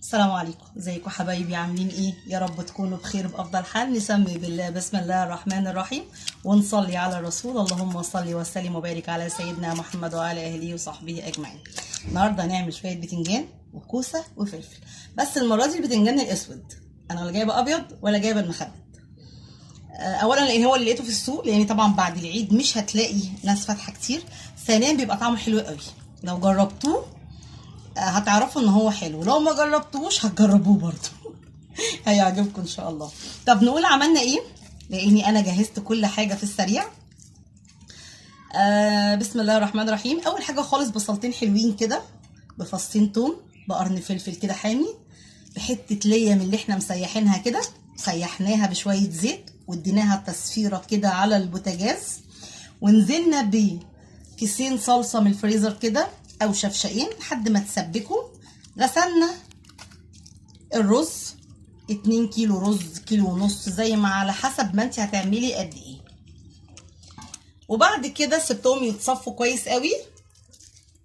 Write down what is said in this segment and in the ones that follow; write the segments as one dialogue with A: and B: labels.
A: السلام عليكم، ازيكم حبايبي؟ عاملين ايه؟ يا رب تكونوا بخير بافضل حال. نسمي بالله، بسم الله الرحمن الرحيم، ونصلي على الرسول. اللهم صل وسلم وبارك على سيدنا محمد وعلى اهله وصحبه اجمعين. النهارده هنعمل شويه بتنجان وكوسه وفلفل، بس المره دي البتنجان الاسود. انا ولا جايبه ابيض ولا جايبه المخلل. اولا لان هو اللي لقيته في السوق، لان طبعا بعد العيد مش هتلاقي ناس فاتحه كتير. ثانيا بيبقى طعمه حلو قوي، لو جربتوه هتعرفوا ان هو حلو، لو ما جربتوش هتجربوه برضه هيعجبكم ان شاء الله. طب نقول عملنا ايه، لاني انا جهزت كل حاجه في السريع. بسم الله الرحمن الرحيم. اول حاجه خالص بصلتين حلوين كده، بفصين توم، بقرن فلفل كده حامي، بحته ليا من اللي احنا مسيحينها كده، سيحناها بشويه زيت واديناها تصفيره كده على البوتاجاز، ونزلنا بكيسين صلصه من الفريزر كده او شفشقين لحد ما تسبكوا. غسلنا الرز 2 كيلو رز، كيلو ونص، زي ما على حسب ما انت هتعملي قد ايه. وبعد كده سبتهم يتصفوا كويس قوي،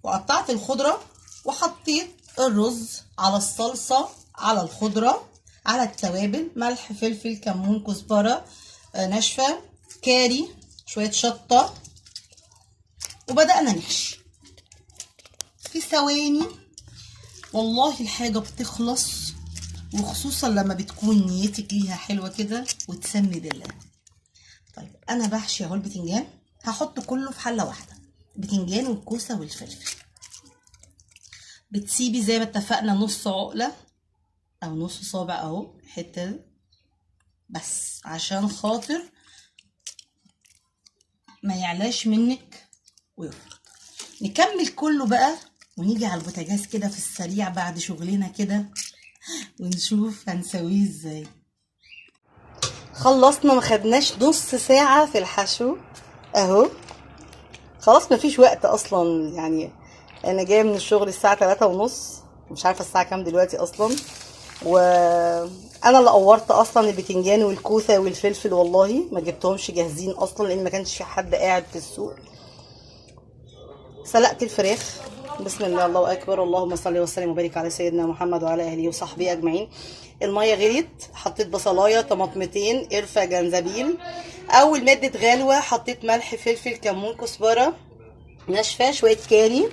A: وقطعت الخضره وحطيت الرز على الصلصه، على الخضره، على التوابل، ملح، فلفل، كمون، كزبره ناشفه، كاري، شويه شطه، وبدأنا نحشي في ثواني. والله الحاجة بتخلص، وخصوصا لما بتكون نيتك ليها حلوة كده وتسمي بالله. طيب انا بحشي اهو البتنجان، هحط كله في حلة واحدة، بتنجان والكوسة والفلفل. بتسيبي زي ما اتفقنا نص عقلة او نص صابع اهو، حتة بس عشان خاطر ما يعلاش منك ويفرط. نكمل كله بقى ونيجي على البوتاجاز كده في السريع بعد شغلنا كده، ونشوف هنسويه ازاي. خلصنا، ما خدناش نص ساعة في الحشو اهو، خلاص مفيش وقت اصلا. يعني انا جايه من الشغل الساعة 3:30، مش عارفة الساعة كام دلوقتي اصلا، وانا اللي قورت اصلا البتنجان والكوسة والفلفل. والله ما جبتهمش جاهزين اصلا لان ما كانش في حد قاعد في السوق. سلقت الفراخ، بسم الله الله اكبر، اللهم صل وسلم وبارك على سيدنا محمد وعلى اهله وصحبه اجمعين. الميه غليت، حطيت بصلايه، طماطمتين، قرفه، جنزبيل. اول ما ادت غلوه حطيت ملح، فلفل، كمون، كزبره ناشفه، شويه كاري،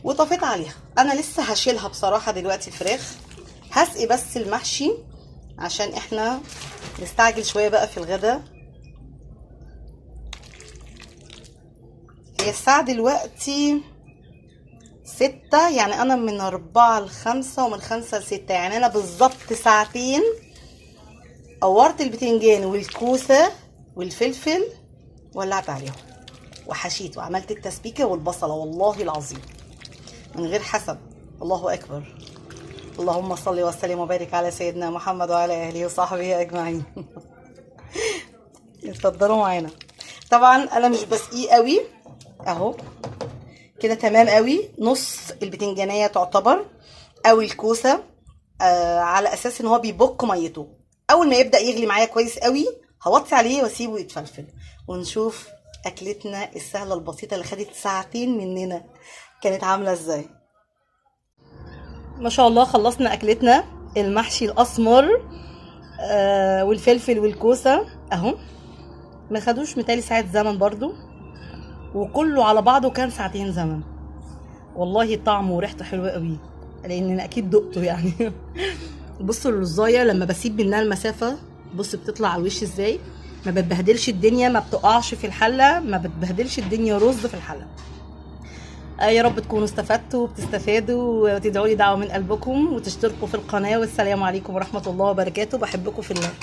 A: وطفيت عليها. انا لسه هشيلها بصراحه دلوقتي الفراخ، هسقي بس المحشي عشان احنا نستعجل شويه بقى في الغدا. هي الساعه دلوقتي 6، يعني انا من 4 ل5 ومن 5 ل6، يعني انا بالظبط ساعتين قورت البتنجان والكوسه والفلفل، ولعت عليهم وحشيت وعملت التسبيكه والبصله، والله العظيم من غير حسب. الله اكبر، اللهم صل وسلم وبارك على سيدنا محمد وعلى اهله وصحبه اجمعين اتفضلوا معانا. طبعا انا مش بسقيه قوي اهو كده، تمام قوي. نص البتنجانيه تعتبر او الكوسه، على اساس ان هو بيبك ميته. اول ما يبدا يغلي معايا كويس قوي هوطي عليه واسيبه يتفلفل، ونشوف اكلتنا السهله البسيطه اللي خدت ساعتين مننا كانت عامله ازاي. ما شاء الله خلصنا اكلتنا، المحشي الاسمر والفلفل والكوسه اهو، ما خدوش متهيألي ساعه زمن برضو، وكله على بعضه كان ساعتين زمن. والله طعمه وريحته حلوه قوي، لان انا اكيد دقته يعني بصوا الرزايه لما بسيب منها المسافه، بص بتطلع على الوش ازاي، ما بتبهدلش الدنيا، ما بتقعش في الحله، ما بتبهدلش الدنيا رز في الحله. يا رب تكونوا استفدتوا وبتستفادوا، وتدعوا لي دعوه من قلبكم، وتشتركوا في القناه. والسلام عليكم ورحمه الله وبركاته، بحبكم في الله.